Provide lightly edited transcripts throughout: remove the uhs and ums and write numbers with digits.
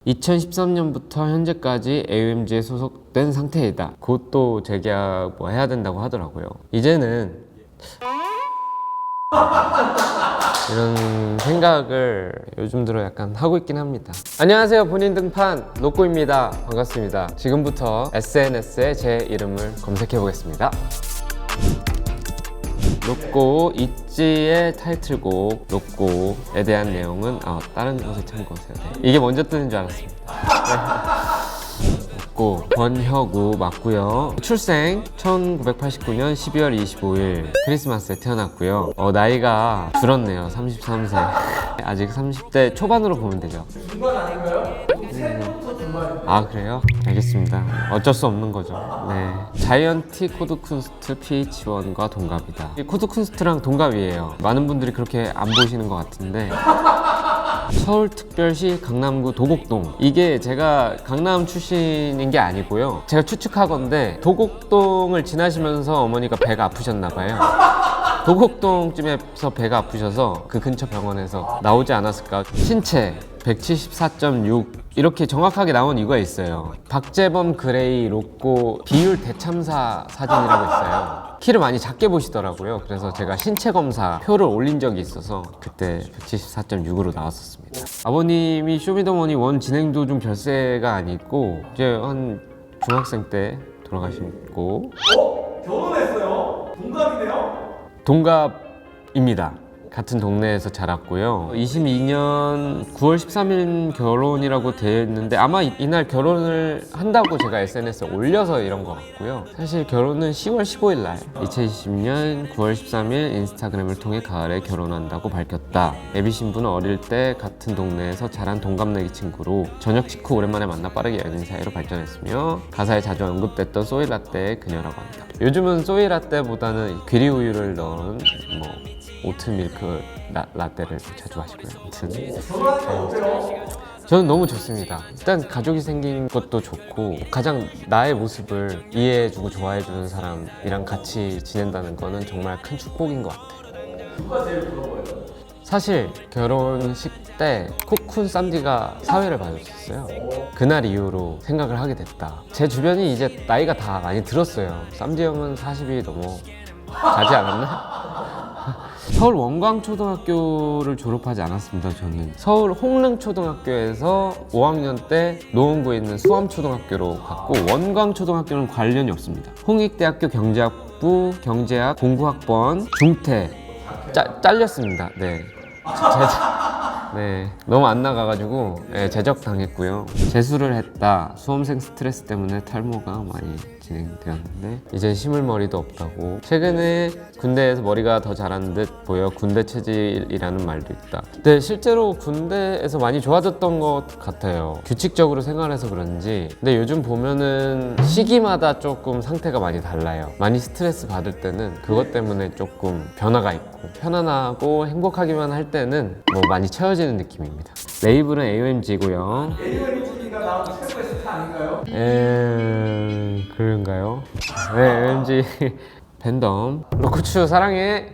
2013년부터 현재까지 AOMG에 소속된 상태이다. 곧 또 재계약 뭐 해야 된다고 하더라고요. 이제는 이런 생각을 요즘 들어 약간 하고 있긴 합니다. 안녕하세요, 본인 등판 로꼬입니다. 반갑습니다. 지금부터 SNS에 제 이름을 검색해 보겠습니다. 로꼬 있지의 타이틀곡 로꼬에 대한 내용은 다른 곳에 참고하세요. 이게 먼저 뜨는 줄 알았습니다. 로꼬 권혁우 맞고요. 출생 1989년 12월 25일 크리스마스에 태어났고요. 나이가 줄었네요. 33세. 아직 30대 초반으로 보면 되죠. 중반 아닌가요? 새부터 중반입니다. 아, 그래요? 알겠습니다. 어쩔 수 없는 거죠. 네. 자이언티 코드쿤스트 PH1과 동갑이다. 이 코드쿤스트랑 동갑이에요. 많은 분들이 그렇게 안 보시는 것 같은데 서울특별시 강남구 도곡동. 이게 제가 강남 출신인 게 아니고요. 제가 추측하건데 도곡동을 지나시면서 어머니가 배가 아프셨나 봐요. 도곡동쯤에서 배가 아프셔서 그 근처 병원에서 나오지 않았을까. 신체 174.6 이렇게 정확하게 나온 이유가 있어요. 박재범 그레이 로꼬 비율 대참사 사진이라고 있어요. 키를 많이 작게 보시더라고요. 그래서 제가 신체 검사 표를 올린 적이 있어서 그때 174.6으로 나왔었습니다. 아버님이 쇼미더머니 1 진행 도중 별세가 아니고 이제 한 중학생 때 돌아가시고. 결혼했어요? 동갑이네요? 동갑입니다. 같은 동네에서 자랐고요. 22년 9월 13일 결혼이라고 되어 있는데 아마 이날 결혼을 한다고 제가 SNS에 올려서 이런 것 같고요. 사실 결혼은 10월 15일 날 2020년 9월 13일 인스타그램을 통해 가을에 결혼한다고 밝혔다. 애비 신부는 어릴 때 같은 동네에서 자란 동갑내기 친구로 저녁 직후 오랜만에 만나 빠르게 연인 사이로 발전했으며 가사에 자주 언급됐던 소이라떼의 그녀라고 한다. 요즘은 소이라떼보다는 귀리우유를 넣은 오트밀크 라떼를 자주 하시고요. 아무튼 결혼하니까 어때요? 저는 너무 좋습니다. 일단 가족이 생긴 것도 좋고 가장 나의 모습을 이해해주고 좋아해주는 사람이랑 같이 지낸다는 거는 정말 큰 축복인 것 같아요. 누가 제일 부러워요? 사실 결혼식 때 코쿤 쌈디가 사회를 봐줬었어요. 그날 이후로 생각을 하게 됐다. 제 주변이 이제 나이가 다 많이 들었어요. 쌈디 형은 40이 넘어 가지 않았나? 서울 원광초등학교를 졸업하지 않았습니다. 저는 서울 홍릉초등학교에서 5학년 때 노원구에 있는 수암초등학교로 갔고 원광초등학교는 관련이 없습니다. 홍익대학교 경제학부 경제학 공부학번 중퇴 잘렸습니다. 네. 네, 너무 안 나가가지고 제적 당했고요. 재수를 했다. 수험생 스트레스 때문에 탈모가 많이 진행되었는데 이제 심을 머리도 없다고. 최근에 군대에서 머리가 더 자란 듯 보여 군대 체질이라는 말도 있다. 근데 실제로 군대에서 많이 좋아졌던 것 같아요. 규칙적으로 생활해서 그런지. 근데 요즘 보면은 시기마다 조금 상태가 많이 달라요. 많이 스트레스 받을 때는 그것 때문에 조금 변화가 있고 편안하고 행복하기만 할 때는 많이 채워지는 느낌입니다. 레이블은 AOMG고요. AOMG가 나온 최고의 스타 아닌가요? 그런가요? 네, AOMG 팬덤 로코추 사랑해.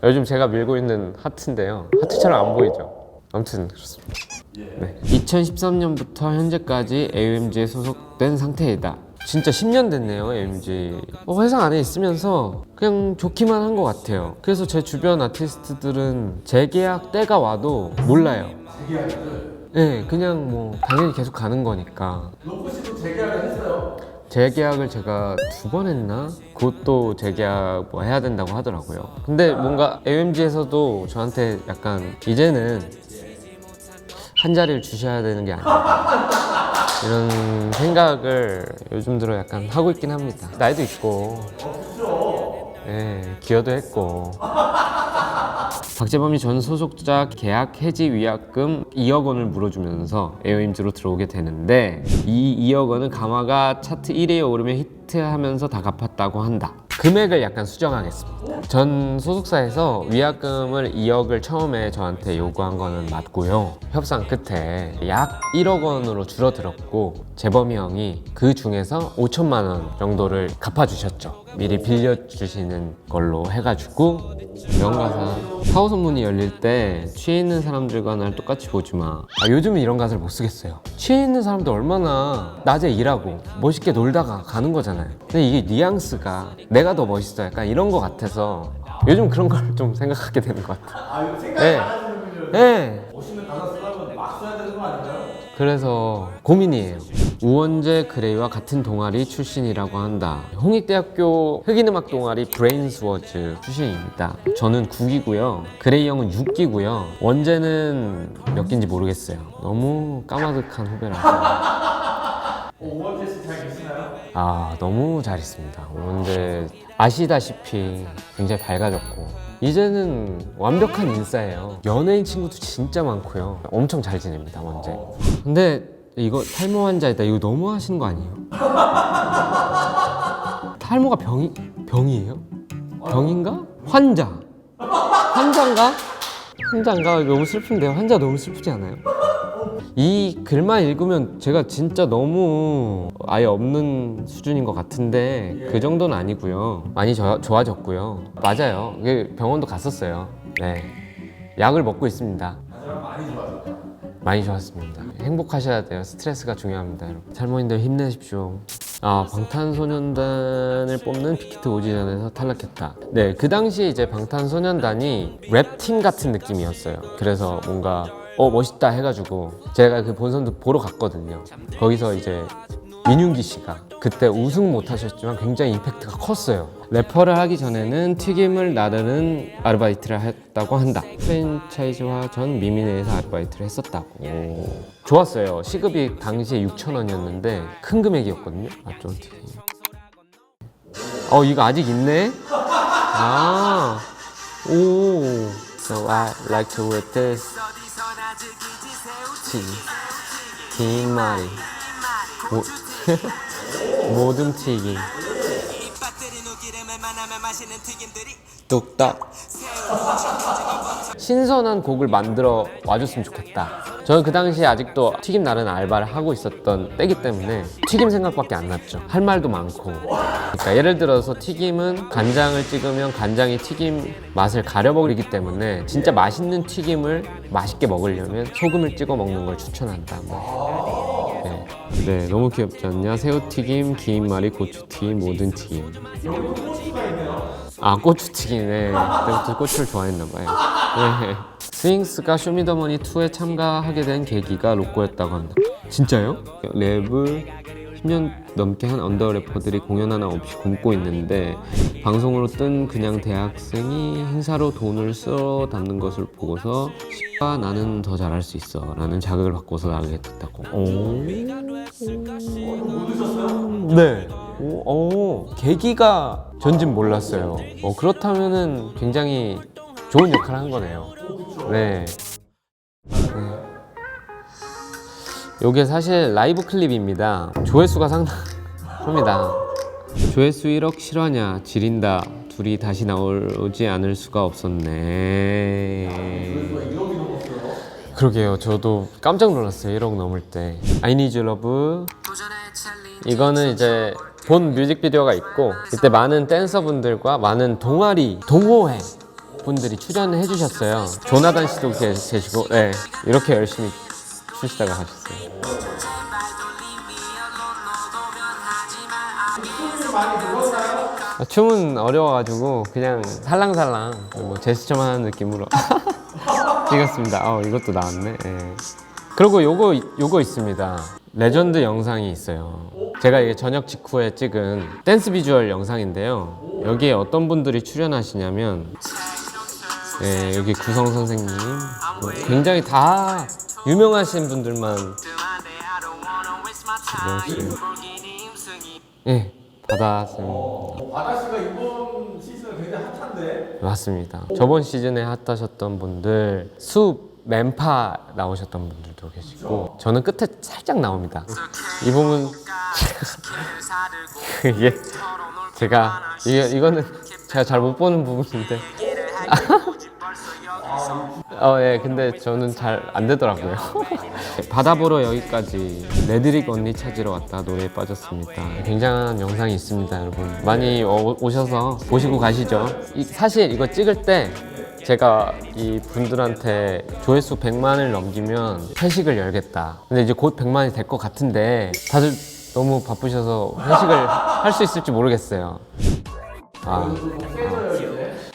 요즘 제가 밀고 있는 하트인데요. 하트처럼 안 보이죠? 아무튼 그렇습니다. 네. 2013년부터 현재까지 AOMG에 소속된 상태이다. 진짜 10년 됐네요. AOMG 회사 안에 있으면서 그냥 좋기만 한 것 같아요. 그래서 제 주변 아티스트들은 재계약 때가 와도 몰라요. 재계약을? 네, 그냥 당연히 계속 가는 거니까. 로꼬 씨도 재계약을 했어요? 재계약을 제가 2번 했나? 곧 또 재계약 해야 된다고 하더라고요. 근데 뭔가 AOMG에서도 저한테 약간 이제는 한 자리를 주셔야 되는 게 아닌가 이런 생각을 요즘 들어 약간 하고 있긴 합니다. 나이도 있고 기여도 했고. 박재범이 전 소속자 계약 해지 위약금 2억 원을 물어주면서 AOMG로 들어오게 되는데 이 2억 원은 가마가 차트 1위에 오르며 히트하면서 다 갚았다고 한다. 금액을 약간 수정하겠습니다. 전 소속사에서 위약금을 2억을 처음에 저한테 요구한 거는 맞고요. 협상 끝에 약 1억 원으로 줄어들었고 재범이 형이 그 중에서 5천만 원 정도를 갚아주셨죠. 미리 빌려주시는 걸로 해가지고 명가사 4호선 문이 열릴 때 취해 있는 사람들과 날 똑같이 보지 마. 요즘은 이런 가사를 못 쓰겠어요. 취해 있는 사람들 얼마나 낮에 일하고 멋있게 놀다가 가는 거잖아요. 근데 이게 뉘앙스가 내가 더 멋있어 약간 이런 거 같아서 요즘 그런 걸 좀 생각하게 되는 것 같아요. 이거 생각 네. 안 하시는 분들 네. 멋있는 가사 쓰려면 막 써야 되는 거 아닌가요? 그래서 고민이에요. 우원재 그레이와 같은 동아리 출신이라고 한다. 홍익대학교 흑인음악 동아리 브레인스워즈 출신입니다. 저는 9기고요. 그레이 형은 6기고요. 원재는 몇 기인지 모르겠어요. 너무 까마득한 후배라서. 오원재 씨 잘 계시나요? 너무 잘 있습니다. 원재 아시다시피 굉장히 밝아졌고 이제는 완벽한 인싸예요. 연예인 친구도 진짜 많고요. 엄청 잘 지냅니다, 원재. 근데 이거 탈모 환자이다. 이거 너무 하시는 거 아니에요? 탈모가 병이에요? 병인가? 환자인가? 너무 슬픈데요. 환자 너무 슬프지 않아요? 이 글만 읽으면 제가 진짜 너무 아예 없는 수준인 것 같은데 그 정도는 아니고요. 많이 좋아졌고요. 맞아요. 병원도 갔었어요. 네, 약을 먹고 있습니다. 하지만 많이 좋아졌다. 많이 좋았습니다. 행복하셔야 돼요. 스트레스가 중요합니다, 여러분. 탈모인들 힘내십시오. 방탄소년단을 뽑는 빅히트 오디션에서 탈락했다. 네, 그 당시에 이제 방탄소년단이 랩팀 같은 느낌이었어요. 그래서 뭔가 멋있다 해가지고 제가 그 본선도 보러 갔거든요. 거기서 이제 민윤기 씨가 그때 우승 못 하셨지만 굉장히 임팩트가 컸어요. 래퍼를 하기 전에는 튀김을 나르는 아르바이트를 했다고 한다. 프랜차이즈화 전 미미네에서 아르바이트를 했었다고. 좋았어요. 시급이 당시에 6,000원이었는데 큰 금액이었거든요. 좀 튀김. 이거 아직 있네? So I like to eat this. 김말이 모듬 튀김 뚝딱 신선한 곡을 만들어 와줬으면 좋겠다. 저는 그 당시에 아직도 튀김 나르는 알바를 하고 있었던 때기 때문에 튀김 생각밖에 안 났죠. 할 말도 많고. 그러니까 예를 들어서 튀김은 간장을 찍으면 간장이 튀김 맛을 가려버리기 때문에 진짜 맛있는 튀김을 맛있게 먹으려면 소금을 찍어 먹는 걸 추천한다. 네, 너무 귀엽지 않냐? 새우튀김, 김말이, 고추튀김, 모든 튀김. 여기 꼬치가 있네요. 고추튀김에 그때부터 고추를 좋아했나봐요. 네. 스윙스가 쇼미더머니 2에 참가하게 된 계기가 로꼬였다고 합니다. 진짜요? 랩을 10년 넘게 한 언더 래퍼들이 공연 하나 없이 굶고 있는데 방송으로 뜬 그냥 대학생이 행사로 돈을 쓸어 담는 것을 보고서 나는 더 잘할 수 있어 라는 자극을 받고서 나가게 됐다고. 못 드셨어요? 네. 계기가 전진 몰랐어요. 그렇다면은 굉장히 좋은 역할을 한 거네요. 네. 요게 사실 라이브 클립입니다. 조회수가 상당합니다. 조회수 1억 실화냐? 지린다. 둘이 다시 나오지 않을 수가 없었네. 조회수가 1억이 넘었어요. 그러게요. 저도 깜짝 놀랐어요. 1억 넘을 때. I Need You Love. 이거는 이제 본 뮤직비디오가 있고 이때 많은 댄서분들과 많은 동호회 분들이 출연해 주셨어요. 조나단 씨도 계시고 네, 이렇게 열심히 추시다가 가셨어요. 춤을 많이 배웠나요? 춤은 어려워가지고 그냥 살랑살랑 제스처만 하는 느낌으로 찍었습니다. 이것도 나왔네. 네. 그리고 요거 있습니다. 레전드 영상이 있어요. 제가 이게 저녁 직후에 찍은 댄스 비주얼 영상인데요. 여기에 어떤 분들이 출연하시냐면 여기 구성 선생님 굉장히 다 유명하신 분들만 받았습니다. 바다 씨가 이번 시즌 굉장히 핫한데. 맞습니다. 저번 시즌에 핫하셨던 분들 맨파 나오셨던 분들도 계시고 저는 끝에 살짝 나옵니다. 이 부분 이거는 제가 잘 못 보는 부분인데 예, 근데 저는 잘 안 되더라고요. 바다 보러 여기까지 레드릭 언니 찾으러 왔다 노래에 빠졌습니다. 굉장한 영상이 있습니다, 여러분. 많이 오셔서 보시고 가시죠. 사실 이거 찍을 때 제가 이 분들한테 조회수 100만을 넘기면 회식을 열겠다. 근데 이제 곧 100만이 될 것 같은데 다들 너무 바쁘셔서 회식을 할 수 있을지 모르겠어요.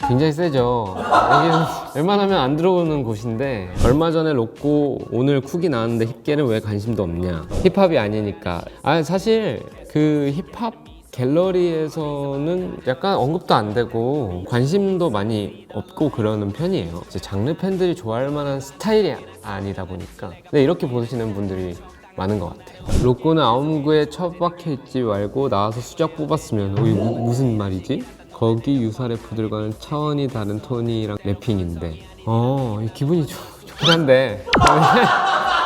굉장히 세죠. 여기는 웬만하면 안 들어오는 곳인데 얼마 전에 로꼬 오늘 쿡이 나왔는데 힙계는 왜 관심도 없냐. 힙합이 아니니까. 사실 그 힙합 갤러리에서는 약간 언급도 안 되고 관심도 많이 없고 그러는 편이에요. 이제 장르 팬들이 좋아할 만한 스타일이 아니다 보니까. 근데 이렇게 보시는 분들이 많은 것 같아요. 로꼬는 아움구에 처박혀 있지 말고 나와서 수작 뽑았으면 이게 무슨 말이지? 거기 유사 래퍼들과는 차원이 다른 톤이랑 래핑인데 기분이 좋긴 한데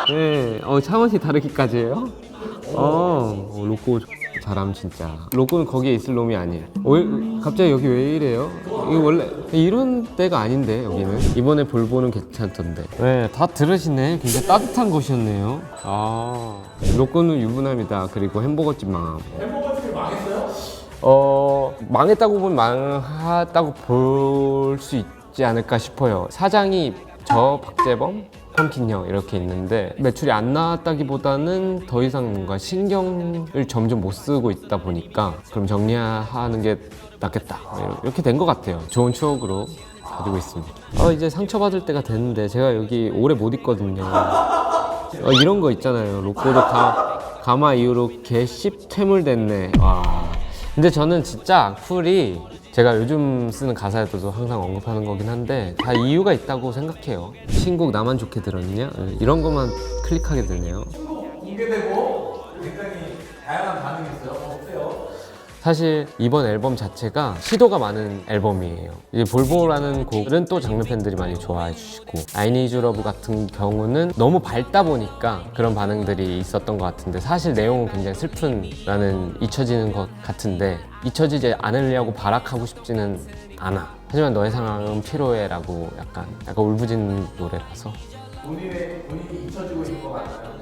네, 차원이 다르기까지 해요? 로꼬 잘함 진짜. 로꼬는 거기에 있을 놈이 아니에요. 갑자기 여기 왜 이래요? 이거 원래 이런 때가 아닌데 여기는. 이번에 볼보는 괜찮던데. 네, 다 들으시네. 굉장히 따뜻한 곳이었네요. 로꼬는 유부남이다. 그리고 햄버거집 망함. 햄버거집이 망했어요? 망했다고 보면 망했다고 볼 수 있지 않을까 싶어요. 사장이 저 박재범, 펌킨형 이렇게 있는데 매출이 안 나왔다기보다는 더 이상 뭔가 신경을 점점 못 쓰고 있다 보니까 그럼 정리하는 게 낫겠다 이렇게 된 것 같아요. 좋은 추억으로 가지고 있습니다. 이제 상처받을 때가 됐는데 제가 여기 오래 못 있거든요. 이런 거 있잖아요. 로꼬도 가마 이후로 개씹 퇴물됐네. 근데 저는 진짜 악플이 제가 요즘 쓰는 가사에도 항상 언급하는 거긴 한데 다 이유가 있다고 생각해요. 신곡 나만 좋게 들었냐? 이런 것만 클릭하게 되네요. 신곡 공개되고 굉장히 다양한 반응이 있어요. 어때요? 사실 이번 앨범 자체가 시도가 많은 앨범이에요. 이제 볼보라는 곡은 또 장르 팬들이 많이 좋아해 주시고 I Need You Love 같은 경우는 너무 밝다 보니까 그런 반응들이 있었던 것 같은데 사실 내용은 굉장히 슬픈 나는 잊혀지는 것 같은데 잊혀지지 않으려고 발악하고 싶지는 않아. 하지만 너의 사랑은 필요해 라고 약간 울부짖는 노래라서 본인이 잊혀지고 있는 거 맞나요?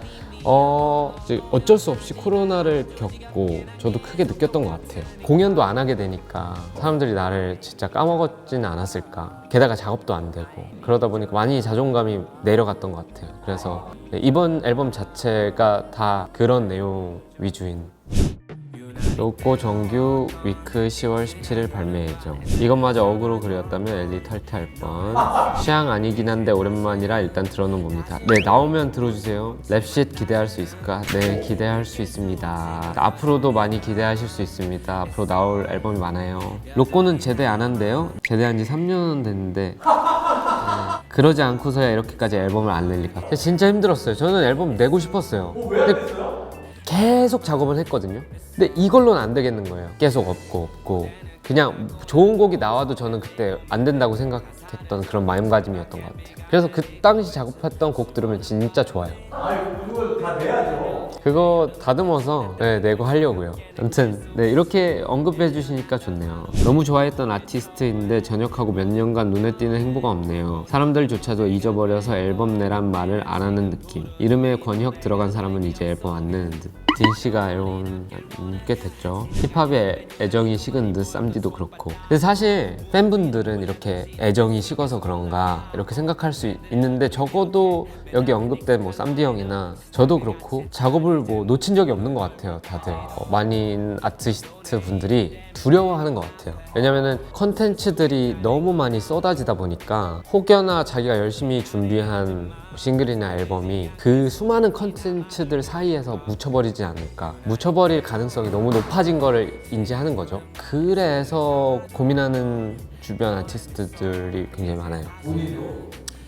이제 어쩔 수 없이 코로나를 겪고 저도 크게 느꼈던 것 같아요. 공연도 안 하게 되니까 사람들이 나를 진짜 까먹었지는 않았을까. 게다가 작업도 안 되고 그러다 보니까 많이 자존감이 내려갔던 것 같아요. 그래서 이번 앨범 자체가 다 그런 내용 위주인 로꼬 정규 위크 10월 17일 발매 예정. 이것마저 어그로 그렸다면 엘리 탈퇴할 뻔. 취향 아니긴 한데 오랜만이라 일단 들어는 봅니다. 네, 나오면 들어주세요. 랩쉿 기대할 수 있을까? 네, 기대할 수 있습니다. 앞으로도 많이 기대하실 수 있습니다. 앞으로 나올 앨범이 많아요. 로꼬는 제대 안 한대요? 제대한 지 3년 됐는데 그러지 않고서야 이렇게까지 앨범을 안 낼 리가. 진짜 힘들었어요. 저는 앨범 내고 싶었어요. 왜 안 됐어요? 계속 작업을 했거든요. 근데 이걸로는 안 되겠는 거예요. 계속 없고 그냥 좋은 곡이 나와도 저는 그때 안 된다고 생각했던 그런 마음가짐이었던 것 같아요. 그래서 그 당시 작업했던 곡 들으면 진짜 좋아요. 그걸 다 내야죠. 그거 다듬어서 내고 하려고요. 아무튼 이렇게 언급해 주시니까 좋네요. 너무 좋아했던 아티스트인데 전역하고 몇 년간 눈에 띄는 행보가 없네요. 사람들조차도 잊어버려서 앨범 내란 말을 안 하는 느낌. 이름에 권혁 들어간 사람은 이제 앨범 안 내는 듯. 딘씨가 앨범 꽤 됐죠. 힙합에 애정이 식은 듯 쌈디도 그렇고. 근데 사실 팬분들은 이렇게 애정이 식어서 그런가 이렇게 생각할 수 있는데 적어도 여기 언급된 뭐 쌈디 형이나 저도 그렇고 작업을 뭐 놓친 적이 없는 것 같아요. 다들 많은 아티스트 분들이 두려워하는 것 같아요. 왜냐면은 컨텐츠들이 너무 많이 쏟아지다 보니까 혹여나 자기가 열심히 준비한 싱글이나 앨범이 그 수많은 컨텐츠들 사이에서 묻혀버리지 않을까. 묻혀버릴 가능성이 너무 높아진 거를 인지하는 거죠. 그래서 고민하는 주변 아티스트들이 굉장히 많아요.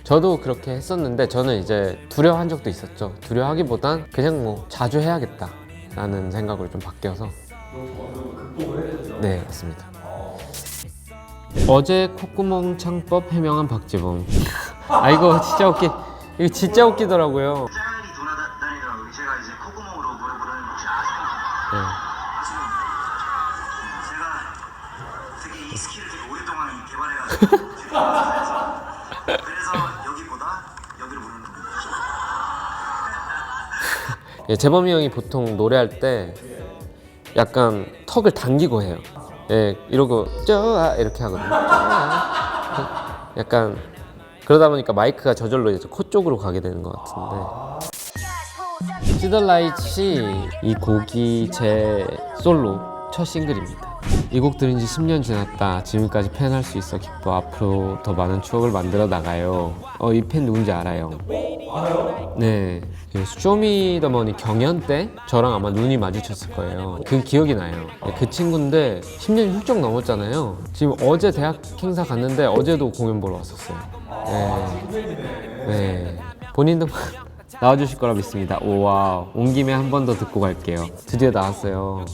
저도 그렇게 했었는데 저는 이제 두려워한 적도 있었죠. 두려워하기보단 그냥 뭐 자주 해야겠다 라는 생각으로 좀 바뀌어서 네, 맞습니다. 어제 콧구멍 창법 해명한 박재범. 이거 진짜 이거 진짜 웃기더라고요. 짤이 돌아다니더라고요. 제가 이제 콧구멍으로 노래 부르는 거 혹시 아시나요? 제가 되게 이 스킬을 되게 오랫동안 개발해가지고 그래서 예, 재범이 형이 보통 노래할 때 약간 턱을 당기고 해요. 예, 이러고 쪼아 이렇게 하거든요. 쪼아. 약간 그러다 보니까 마이크가 저절로 이제 코 쪽으로 가게 되는 것 같은데. 시더라이츠 이 곡이 제 솔로 첫 싱글입니다. 이 곡 들은 지 10년 지났다. 지금까지 팬할 수 있어 기뻐. 앞으로 더 많은 추억을 만들어 나가요. 이 팬 누군지 알아요? 알아요? 네, 그 쇼미더머니 경연 때 저랑 아마 눈이 마주쳤을 거예요. 그 기억이 나요. 그 친구인데 10년이 훌쩍 넘었잖아요. 지금 어제 대학 행사 갔는데 어제도 공연 보러 왔었어요. 네, 네. 본인도 나와주실 거라 믿습니다. 오와, 온 김에 한 번 더 듣고 갈게요. 드디어 나왔어요.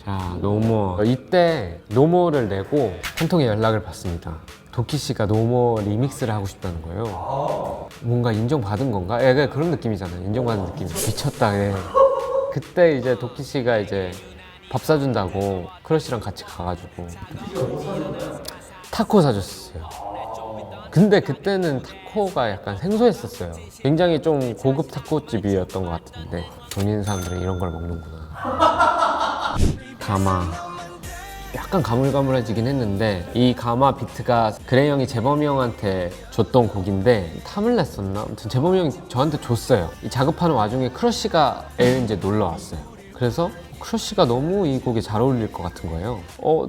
자, 노모. 이때 노모를 내고 한 통의 연락을 받습니다. 도키 씨가 노모 리믹스를 하고 싶다는 거예요. 뭔가 인정받은 건가? 예, 그런 느낌이잖아요. 인정받은 느낌. 미쳤다. 예. 그때 이제 도키 씨가 이제 밥 사준다고 크러쉬랑 같이 가가지고 타코 사줬어요. 근데 그때는 타코가 약간 생소했었어요. 굉장히 좀 고급 타코집이었던 것 같은데 돈 있는 사람들은 이런 걸 먹는구나. 가마. 약간 가물가물해지긴 했는데 이 가마 비트가 그레이 형이 재범이 형한테 줬던 곡인데 탐을 냈었나? 아무튼 재범이 형이 저한테 줬어요. 이 작업하는 와중에 크러쉬가 이제 놀러 왔어요. 그래서 크러쉬가 너무 이 곡에 잘 어울릴 것 같은 거예요.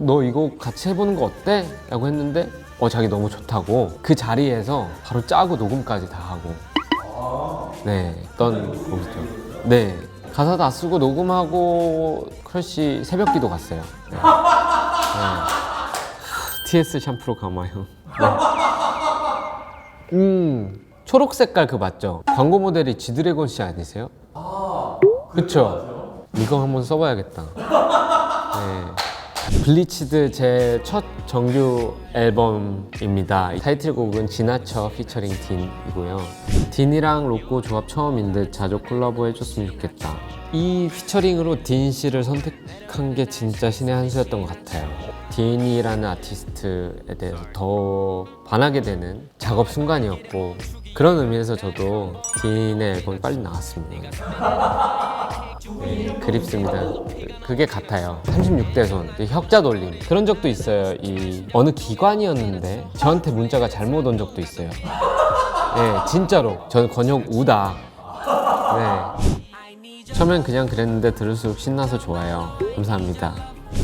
너 이거 같이 해보는 거 어때? 라고 했는데 자기 너무 좋다고 그 자리에서 바로 짜고 녹음까지 다 하고 네, 했던 곡이죠. 네, 가사 다 쓰고 녹음하고 크러쉬 새벽기도 갔어요. 네. TS 샴푸로 감아요. 네. 초록 색깔 그거 맞죠? 광고 모델이 지드래곤 씨 아니세요? 그쵸? 이거 한번 써봐야겠다. 네. 블리치드 제 첫 정규 앨범입니다. 타이틀곡은 지나쳐 피처링 딘이고요. 딘이랑 로꼬 조합 처음인 듯 자주 콜라보 해줬으면 좋겠다. 이 피처링으로 딘 씨를 선택한 게 진짜 신의 한 수였던 것 같아요. 딘이라는 아티스트에 대해서 더 반하게 되는 작업 순간이었고 그런 의미에서 저도 딘의 앨범이 빨리 나왔습니다. 네, 그립습니다. 그게 같아요. 36대 손, 혁자 돌림 그런 적도 있어요. 이 어느 기관이었는데 저한테 문자가 잘못 온 적도 있어요. 네, 진짜로 저는 권혁 우다. 네. 처음엔 그냥 그랬는데 들을수록 신나서 좋아요. 감사합니다.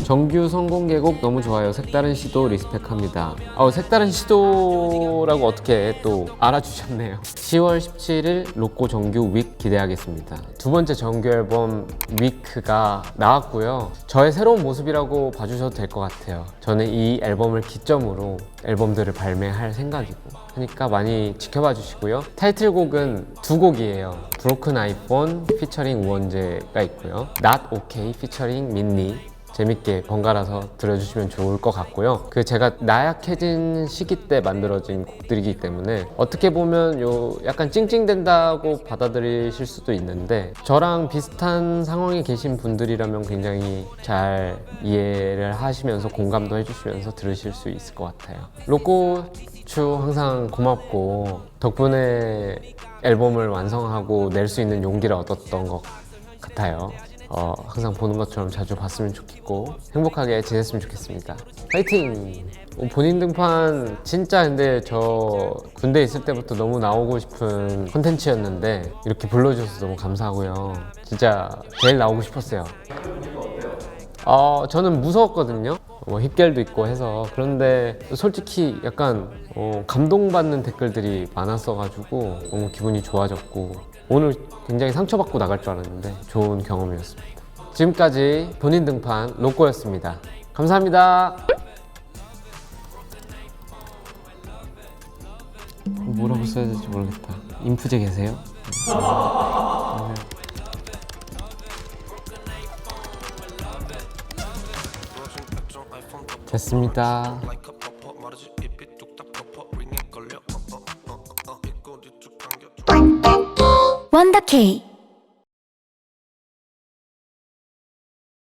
정규 성공개곡 너무 좋아요. 색다른 시도 리스펙합니다. 색다른 시도라고 어떻게 또 알아주셨네요. 10월 17일 로꼬 정규 윅 기대하겠습니다. 두 번째 정규 앨범 위크가 나왔고요. 저의 새로운 모습이라고 봐주셔도 될 것 같아요. 저는 이 앨범을 기점으로 앨범들을 발매할 생각이고 하니까 많이 지켜봐 주시고요. 타이틀곡은 두 곡이에요. 브로큰 아이폰 피처링 우원재가 있고요. Not OK 피처링 민니 재밌게 번갈아서 들어주시면 좋을 것 같고요. 제가 나약해진 시기 때 만들어진 곡들이기 때문에 어떻게 보면 약간 찡찡댄다고 받아들이실 수도 있는데 저랑 비슷한 상황에 계신 분들이라면 굉장히 잘 이해를 하시면서 공감도 해주시면서 들으실 수 있을 것 같아요. 로꼬추 항상 고맙고 덕분에 앨범을 완성하고 낼 수 있는 용기를 얻었던 것 같아요. 항상 보는 것처럼 자주 봤으면 좋겠고 행복하게 지냈으면 좋겠습니다. 파이팅! 본인 등판 진짜 근데 저 군대 있을 때부터 너무 나오고 싶은 콘텐츠였는데 이렇게 불러주셔서 너무 감사하고요. 진짜 제일 나오고 싶었어요. 저는 무서웠거든요. 힙결도 있고 해서. 그런데 솔직히 약간 감동받는 댓글들이 많았어가지고 너무 기분이 좋아졌고 오늘 굉장히 상처받고 나갈 줄 알았는데 좋은 경험이었습니다. 지금까지 본인 등판 로꼬였습니다. 감사합니다. 뭐라고 써야 될지 모르겠다. 인프제 계세요? 됐습니다. 원더케이